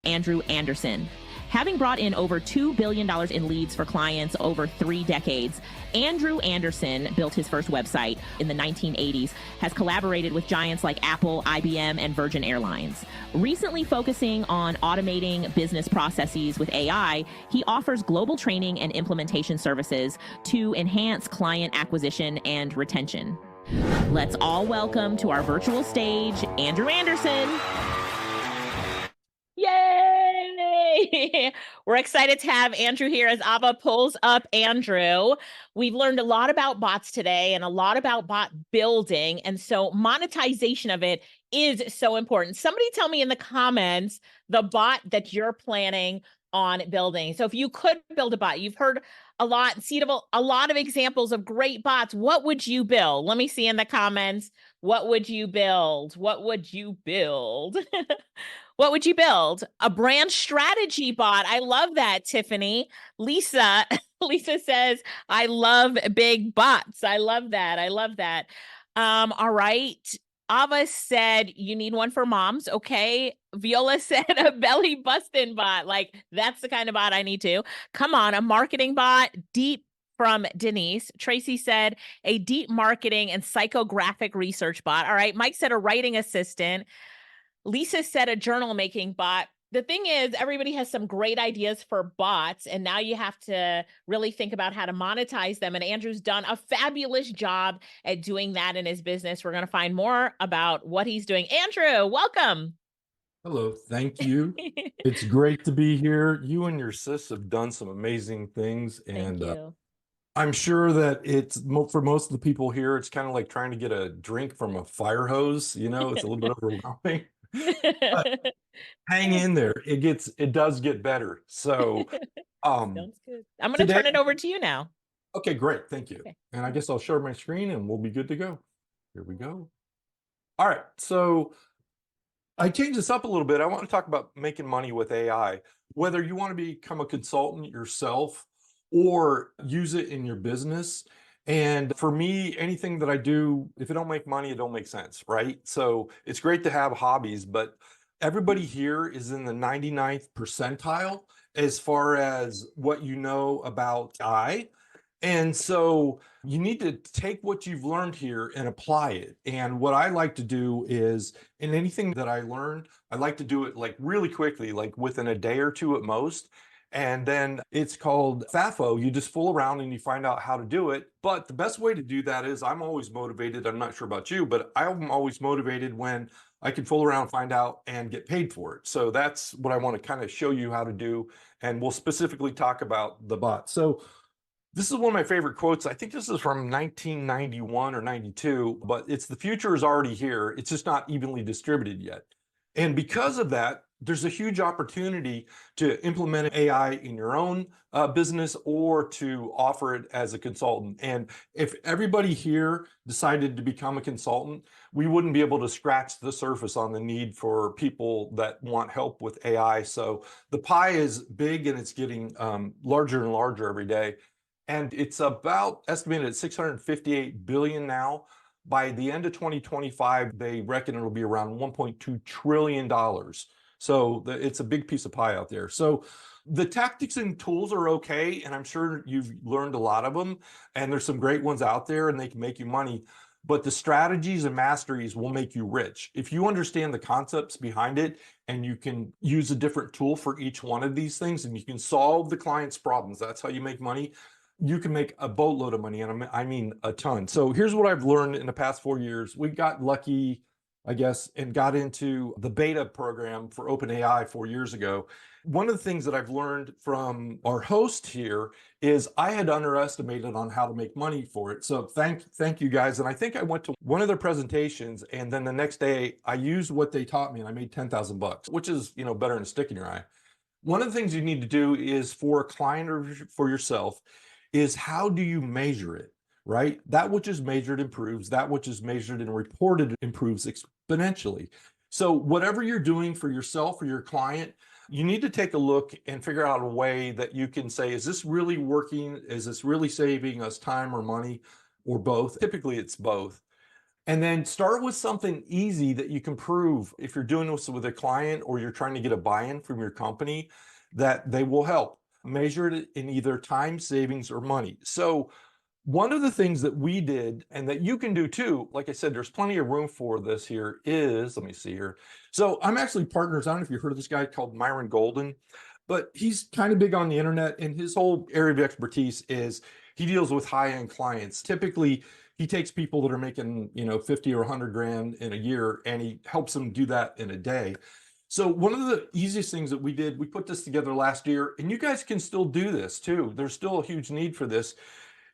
Andrew Anderson. Having brought in over $2 billion in leads for clients over 3 decades, Andrew Anderson built his first website in the 1980s, has collaborated with giants like Apple, IBM, and Virgin Airlines. Recently focusing on automating business processes with AI, he offers global training and implementation services to enhance client acquisition and retention. Let's all welcome to our virtual stage, Andrew Anderson. Yay! We're excited to have Andrew here as Ava pulls up Andrew. We've learned a lot about bots today and a lot about bot building. And so monetization of it is so important. Somebody tell me in the comments the bot that you're planning on building. So if you could build a bot, you've heard a lot, seen a lot of examples of great bots. What would you build? Let me see in the comments. What would you build? What would you build? What would you build? A brand strategy bot. I love that, Tiffany. Lisa says, I love big bots. I love that. I love that. All right. Ava said you need one for moms. Okay. Viola said a belly busting bot. Like, that's the kind of bot I need to. Come on, a marketing bot. Deep from Denise. Tracy said a deep marketing and psychographic research bot. All right. Mike said a writing assistant. Lisa said a journal making bot. The thing is, everybody has some great ideas for bots, and now you have to really think about how to monetize them. And Andrew's done a fabulous job at doing that in his business. We're going to find more about what he's doing. Andrew, welcome. Hello, thank you. It's great to be here. You and your sis have done some amazing things, and I'm sure that it's for most of the people here, it's kind of like trying to get a drink from a fire hose. You know, it's a little bit overwhelming. But hang in there. It does get better. So sounds good. I'm going to turn it over to you now. Okay, great. Thank you. Okay. And I guess I'll share my screen and we'll be good to go. Here we go. All right. So I changed this up a little bit. I want to talk about making money with AI, whether you want to become a consultant yourself or use it in your business. And for me, anything that I do, if it don't make money, it don't make sense, right? So it's great to have hobbies, but everybody here is in the 99th percentile as far as what you know about AI. And so you need to take what you've learned here and apply it. And what I like to do is, in anything that I learned, I like to do it like really quickly, like within a day or two at most. And then it's called FAFO. You just fool around and you find out how to do it. But the best way to do that is, I'm always motivated. I'm not sure about you, but I'm always motivated when I can fool around, find out, and get paid for it. So that's what I want to kind of show you how to do. And we'll specifically talk about the bot. So this is one of my favorite quotes. I think this is from 1991 or 92, but it's the future is already here. It's just not evenly distributed yet. And because of that, there's a huge opportunity to implement AI in your own business or to offer it as a consultant. And if everybody here decided to become a consultant, we wouldn't be able to scratch the surface on the need for people that want help with AI. So the pie is big and it's getting larger and larger every day. And it's about estimated at 658 billion now. By the end of 2025, they reckon it'll be around $1.2 trillion. So it's a big piece of pie out there. So the tactics and tools are okay. And I'm sure you've learned a lot of them. And there's some great ones out there and they can make you money. But the strategies and masteries will make you rich. If you understand the concepts behind it and you can use a different tool for each one of these things and you can solve the client's problems, that's how you make money. You can make a boatload of money, and I mean a ton. So here's what I've learned in the past 4 years. We got lucky, I guess, and got into the beta program for OpenAI 4 years ago. One of the things that I've learned from our host here is I had underestimated on how to make money for it. So thank you guys. And I think I went to one of their presentations, and then the next day I used what they taught me and I made 10,000 bucks, which is, you know, better than a stick in your eye. One of the things you need to do is, for a client or for yourself, is how do you measure it, right? That which is measured improves, that which is measured and reported improves exponentially. So whatever you're doing for yourself or your client, you need to take a look and figure out a way that you can say, is this really working? Is this really saving us time or money, or both? Typically it's both. And then start with something easy that you can prove if you're doing this with a client or you're trying to get a buy-in from your company that they will help. Measure it in either time savings or money. So one of the things that we did and that you can do too, like I said, there's plenty of room for this here is, let me see here. So I'm actually partners. I don't know if you heard of this guy called Myron Golden, but he's kind of big on the internet, and his whole area of expertise is he deals with high-end clients. Typically, he takes people that are making, 50 or 100 grand in a year, and he helps them do that in a day. So one of the easiest things that we did, we put this together last year, and you guys can still do this too. There's still a huge need for this,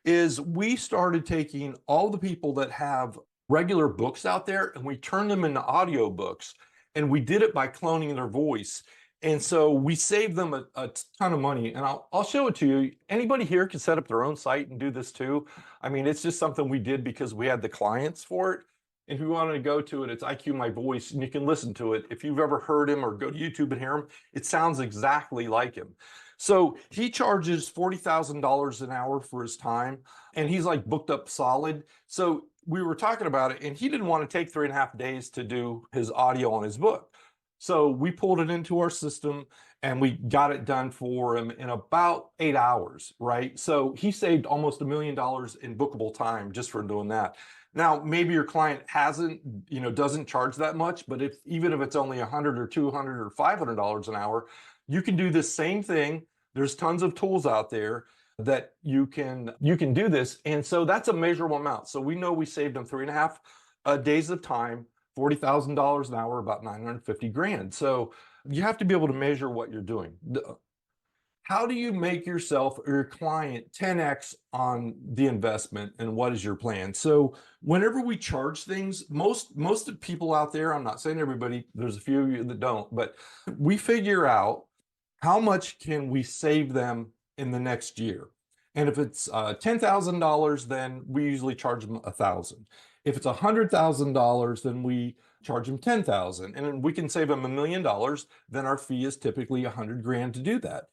is we started taking all the people that have regular books out there and we turned them into audio books, and we did it by cloning their voice. And so we saved them a ton of money, and I'll show it to you. Anybody here can set up their own site and do this too. I mean, it's just something we did because we had the clients for it. And if you wanted to go to it, it's IQ My Voice, and you can listen to it. If you've ever heard him or go to YouTube and hear him, it sounds exactly like him. So he charges $40,000 an hour for his time, and he's like booked up solid. So we were talking about it, and he didn't want to take 3.5 days to do his audio on his book. So we pulled it into our system and we got it done for him in about 8 hours, right? So he saved almost $1 million in bookable time just for doing that. Now, maybe your client doesn't charge that much, but even if it's only $100 or $200 or $500 an hour, you can do this same thing. There's tons of tools out there that you can do this. And so that's a measurable amount. So we know we saved them 3.5 days of time, $40,000 an hour, about 950 grand. So you have to be able to measure what you're doing. How do you make yourself or your client 10x on the investment, and what is your plan? So whenever we charge things, most of the people out there, I'm not saying everybody, there's a few of you that don't, but we figure out how much can we save them in the next year. And if it's $10,000, then we usually charge them $1,000. If it's $100,000, then we charge them $10,000. And we can save them $1 million, then our fee is typically 100 grand to do that.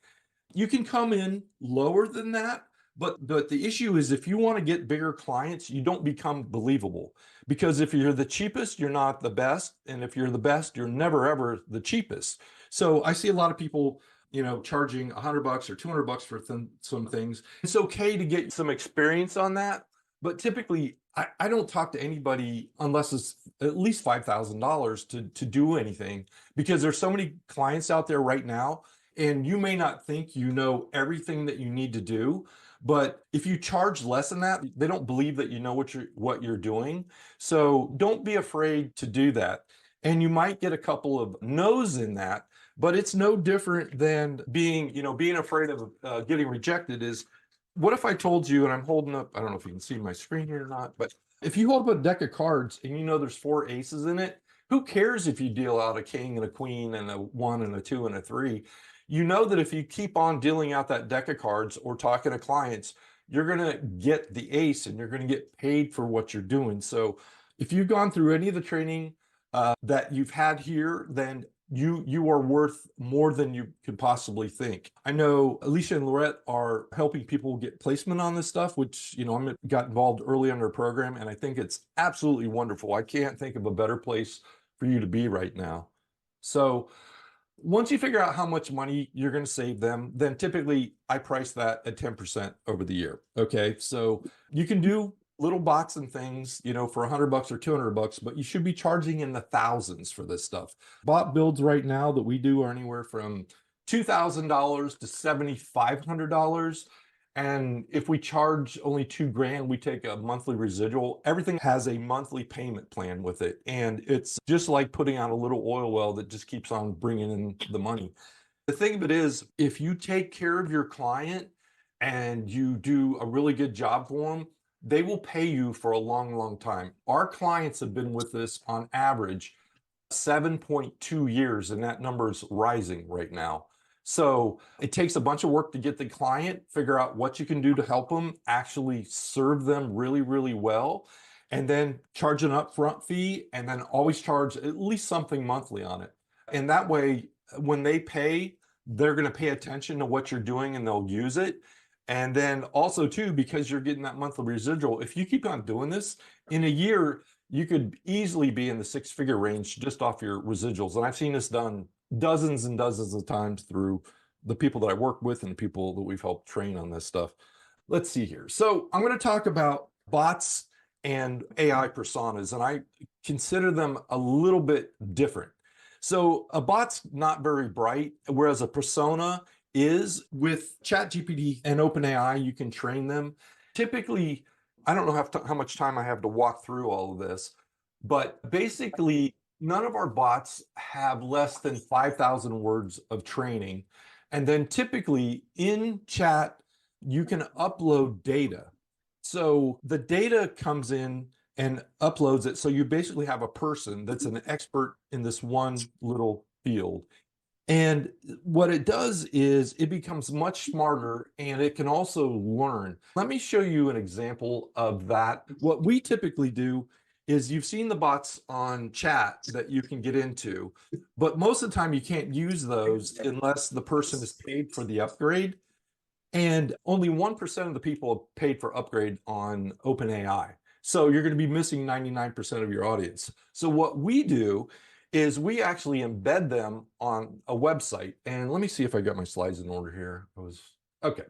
You can come in lower than that, but the issue is if you want to get bigger clients, you don't become believable. Because if you're the cheapest, you're not the best. And if you're the best, you're never, ever the cheapest. So I see a lot of people, charging $100 or $200 for some things. It's okay to get some experience on that. But typically, I don't talk to anybody unless it's at least $5,000 to do anything, because there's so many clients out there right now. And you may not think you know everything that you need to do, but if you charge less than that, they don't believe that you know what you're doing. So don't be afraid to do that. And you might get a couple of no's in that, but it's no different than being afraid of getting rejected. Is what if I told you, and I'm holding up, I don't know if you can see my screen here or not, but if you hold up a deck of cards and there's 4 aces in it, who cares if you deal out a king and a queen and a 1 and a 2 and a 3? You know that if you keep on dealing out that deck of cards or talking to clients, you're going to get the ace and you're going to get paid for what you're doing. So if you've gone through any of the training that you've had here, then you are worth more than you could possibly think. I know Alicia and Lorette are helping people get placement on this stuff, which, I got involved early on their program, and I think it's absolutely wonderful. I can't think of a better place for you to be right now. So once you figure out how much money you're going to save them, then typically I price that at 10% over the year. Okay. So you can do little bots and things, for $100 or $200, but you should be charging in the thousands for this stuff. Bot builds right now that we do are anywhere from $2,000 to $7,500. And if we charge only $2,000, we take a monthly residual. Everything has a monthly payment plan with it. And it's just like putting out a little oil well that just keeps on bringing in the money. The thing of it is, if you take care of your client and you do a really good job for them, they will pay you for a long, long time. Our clients have been with us on average 7.2 years, and that number is rising right now. So it takes a bunch of work to get the client, figure out what you can do to help them, actually serve them really, really well, and then charge an upfront fee, and then always charge at least something monthly on it. And that way, when they pay, they're going to pay attention to what you're doing and they'll use it. And then also too, because you're getting that monthly residual, if you keep on doing this, in a year, you could easily be in the six-figure range just off your residuals. And I've seen this done dozens and dozens of times through the people that I work with and the people that we've helped train on this stuff. Let's see here. So I'm going to talk about bots and AI personas, and I consider them a little bit different. So a bot's not very bright, whereas a persona is. With ChatGPT and OpenAI, you can train them. Typically, I don't know how much time I have to walk through all of this, but basically, none of our bots have less than 5,000 words of training. And then typically in chat, you can upload data. So the data comes in and uploads it. So you basically have a person that's an expert in this one little field. And what it does is it becomes much smarter, and it can also learn. Let me show you an example of that. What we typically do is, you've seen the bots on chat that you can get into, but most of the time you can't use those unless the person is paid for the upgrade. And only 1% of the people have paid for upgrade on OpenAI. So you're going to be missing 99% of your audience. So what we do is we actually embed them on a website. And let me see if I got my slides in order here. Okay.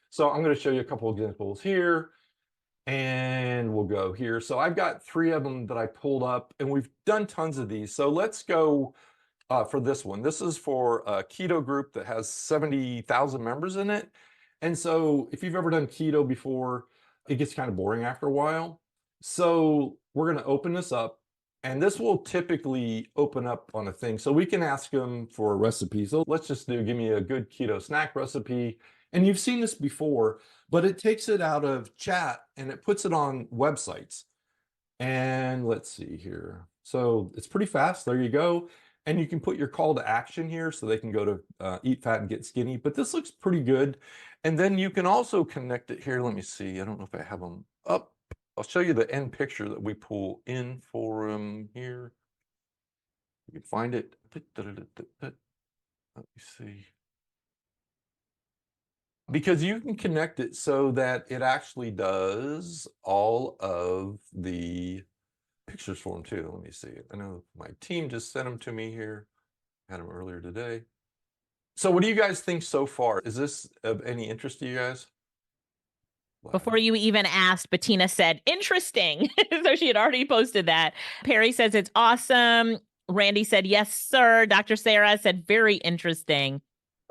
So I'm going to show you a couple of examples here, and we'll go here. So I've got 3 of them that I pulled up, and we've done tons of these. So let's go for this one. This is for a keto group that has 70,000 members in it. And so if you've ever done keto before, it gets kind of boring after a while. So we're going to open this up, and this will typically open up on a thing. So we can ask them for a recipe. So let's just give me a good keto snack recipe. And you've seen this before, but it takes it out of chat and it puts it on websites. And let's see here. So it's pretty fast. There you go. And you can put your call to action here so they can go to eat fat and get skinny. But this looks pretty good. And then you can also connect it here. Let me see. I don't know if I have them up. I'll show you the end picture that we pull in for them here. You can find it. Let me see. Because you can connect it so that it actually does all of the pictures for them too. Let me see. I know my team just sent them to me here. I had them earlier today. So what do you guys think so far? Is this of any interest to you guys? Before you even asked, Bettina said, interesting. So she had already posted that. Perry says it's awesome. Randy said, yes, sir. Dr. Sarah said, very interesting.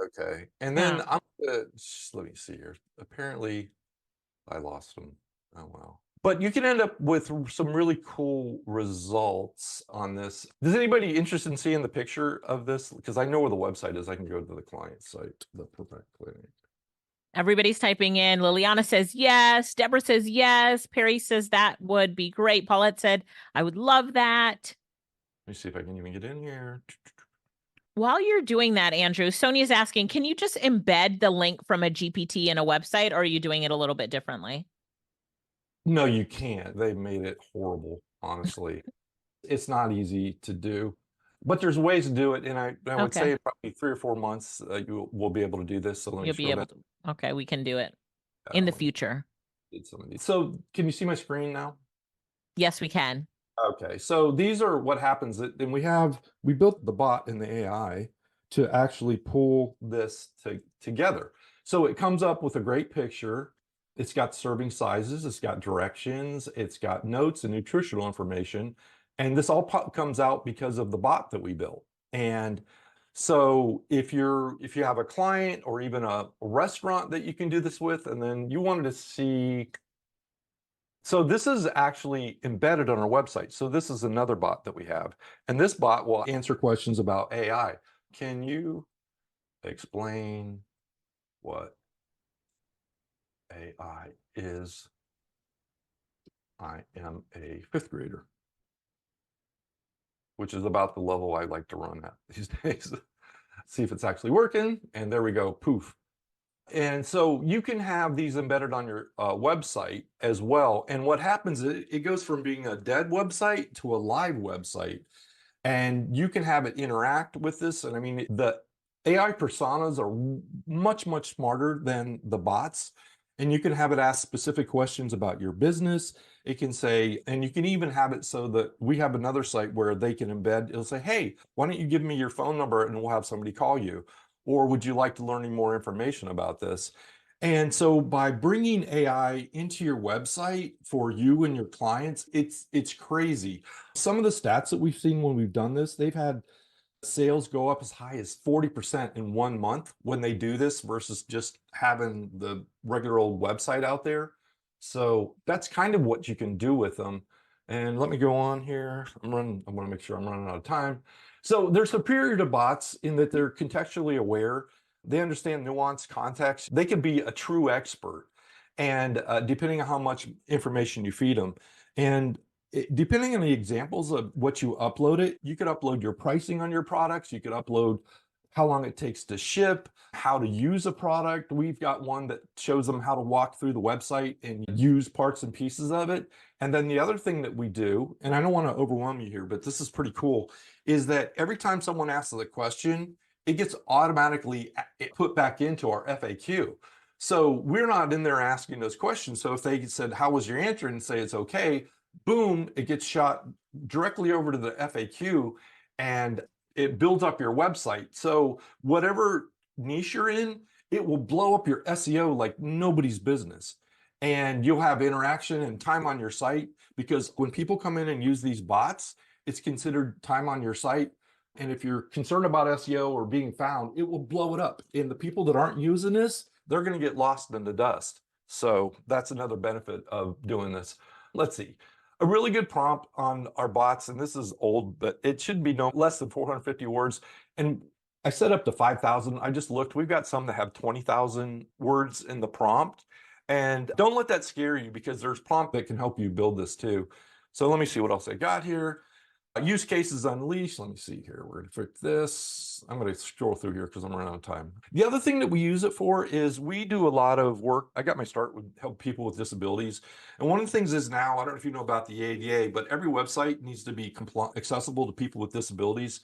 Okay. And then I'm gonna let me see here. Apparently I lost them. Oh, wow. But you can end up with some really cool results on this. Is anybody interested in seeing the picture of this? Because I know where the website is. I can go to the client site, the Perfect Clinic. Everybody's typing in. Liliana says yes. Deborah says yes. Perry says that would be great. Paulette said, I would love that. Let me see if I can even get in here. While you're doing that, Andrew, Sonia's asking, can you just embed the link from a GPT in a website, or are you doing it a little bit differently? No, you can't. They've made it horrible, honestly. It's not easy to do, but there's ways to do it. And I would say probably 3 or 4 months, you will be able to do this. So let me You'll be able to. Okay, we can do it in the future. So can you see my screen now? Yes, we can. Okay, so these are what happens. And we built the bot in the AI to actually pull this together. So it comes up with a great picture. It's got serving sizes, it's got directions, it's got notes and nutritional information. And this all comes out because of the bot that we built. And so if you have a client or even a restaurant that you can do this with, and then you wanted to see, so this is actually embedded on our website. So this is another bot that we have. And this bot will answer questions about AI. Can you explain what AI is? I am a 5th grader, which is about the level I like to run at these days. See if it's actually working. And there we go, poof. And so you can have these embedded on your website as well. And what happens is it goes from being a dead website to a live website. And you can have it interact with this. And I mean, the AI personas are much, much smarter than the bots. and you can have it ask specific questions about your business. It can say, and you can even have it so that we have another site where they can embed, it'll say, hey, why don't you give me your phone number and we'll have somebody call you? Or would you like to learn any more information about this? And so by bringing AI into your website for you and your clients, it's crazy. Some of the stats that we've seen when we've done this, they've had sales go up as high as 40% in 1 month when they do this versus just having the regular old website out there. So that's kind of what you can do with them. And let me go on here. I want to make sure I'm running out of time. So they're superior to bots in that they're contextually aware. They understand nuanced context. They can be a true expert. And depending on how much information you feed them. And depending on the examples of what you upload it, you could upload your pricing on your products. You could upload how long it takes to ship, how to use a product. We've got one that shows them how to walk through the website and use parts and pieces of it. And then the other thing that we do, and I don't want to overwhelm you here, but this is pretty cool, is that every time someone asks a question, it gets automatically put back into our FAQ. So we're not in there asking those questions. So if they said, how was your answer, and say it's okay, boom, it gets shot directly over to the FAQ and it builds up your website. So whatever niche you're in, it will blow up your SEO like nobody's business. And you'll have interaction and time on your site, because when people come in and use these bots, it's considered time on your site. And if you're concerned about SEO or being found, it will blow it up. And the people that aren't using this, they're going to get lost in the dust. So that's another benefit of doing this. Let's see. A really good prompt on our bots, and this is old, but it should be no less than 450 words. And I set up to 5,000. I just looked. We've got some that have 20,000 words in the prompt. And don't let that scare you, because there's prompt that can help you build this too. So let me see what else I got here. Use cases unleashed. Let me see here. We're going to fix this. I'm going to scroll through here because I'm running out of time. The other thing that we use it for is we do a lot of work. I got my start with help people with disabilities. And one of the things is now, I don't know if you know about the ADA, but every website needs to be accessible to people with disabilities,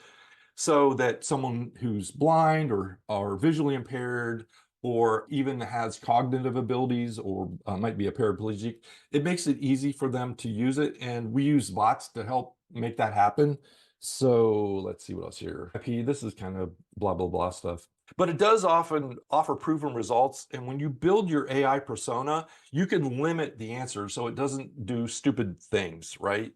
so that someone who's blind or visually impaired or even has cognitive abilities or might be a paraplegic, it makes it easy for them to use it. And we use bots to help make that happen. So let's see what else here. This is kind of blah, blah, blah stuff. But it does often offer proven results. And when you build your AI persona, you can limit the answers so it doesn't do stupid things, right?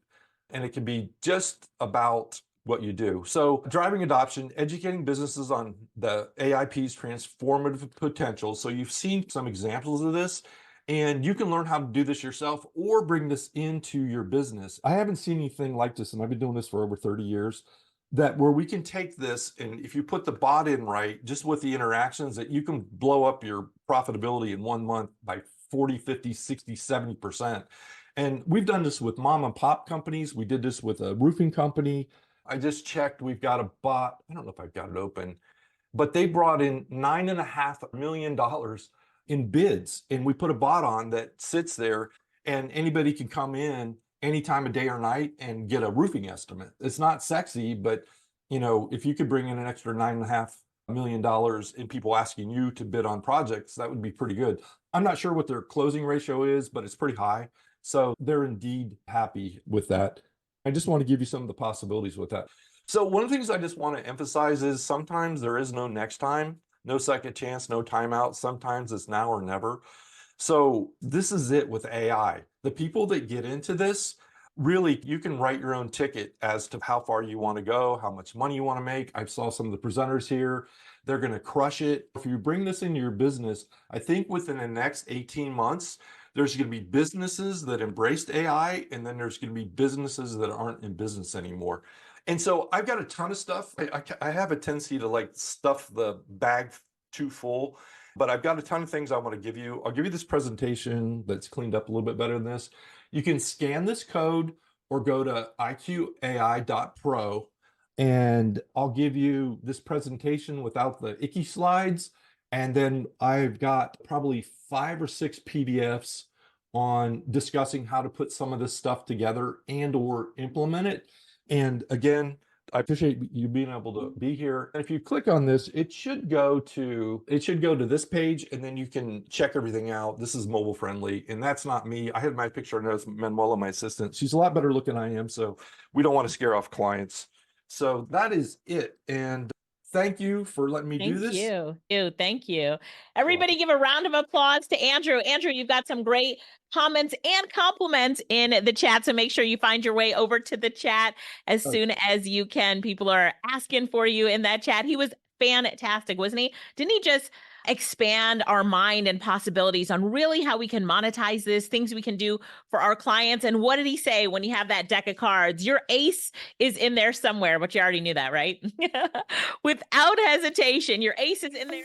And it can be just about what you do. So driving adoption, educating businesses on the AIP's transformative potential. So you've seen some examples of this, and you can learn how to do this yourself or bring this into your business. I haven't seen anything like this, and I've been doing this for over 30 years, that where we can take this, and if you put the bot in right, just with the interactions, that you can blow up your profitability in 1 month by 40, 50, 60, 70%. And we've done this with mom and pop companies. We did this with a roofing company. I just checked, we've got a bot. I don't know if I've got it open, but they brought in $9.5 million in bids. And we put a bot on that sits there, and anybody can come in any time of day or night and get a roofing estimate. It's not sexy, but if you could bring in an extra $9.5 million in people asking you to bid on projects, that would be pretty good. I'm not sure what their closing ratio is, but it's pretty high. So they're indeed happy with that. I just want to give you some of the possibilities with that. So one of the things I just want to emphasize is sometimes there is no next time, no second chance, no timeout. Sometimes it's now or never. So this is it with AI. The people that get into this, really, you can write your own ticket as to how far you want to go, how much money you want to make. I saw some of the presenters here. They're going to crush it. If you bring this into your business, I think within the next 18 months, there's going to be businesses that embraced AI, and then there's going to be businesses that aren't in business anymore. And so I've got a ton of stuff. I have a tendency to like stuff the bag too full, but I've got a ton of things I want to give you. I'll give you this presentation that's cleaned up a little bit better than this. You can scan this code or go to iqai.pro, and I'll give you this presentation without the icky slides. And then I've got probably 5 or 6 PDFs on discussing how to put some of this stuff together and or implement it. And again, I appreciate you being able to be here. And if you click on this, it should go to this page, and then you can check everything out. This is mobile friendly, and that's not me. I had my picture, and that's Manuela, my assistant. She's a lot better looking than I am, so we don't want to scare off clients. So that is it. And thank you for letting me do this. Thank you. Everybody give a round of applause to Andrew. Andrew, you've got some great comments and compliments in the chat, so make sure you find your way over to the chat as soon as you can. People are asking for you in that chat. He was fantastic, wasn't he? Didn't he just expand our mind and possibilities on really how we can monetize this, things we can do for our clients? And what did he say when you have that deck of cards? Your ace is in there somewhere, but you already knew that, right? Without hesitation, your ace is in there.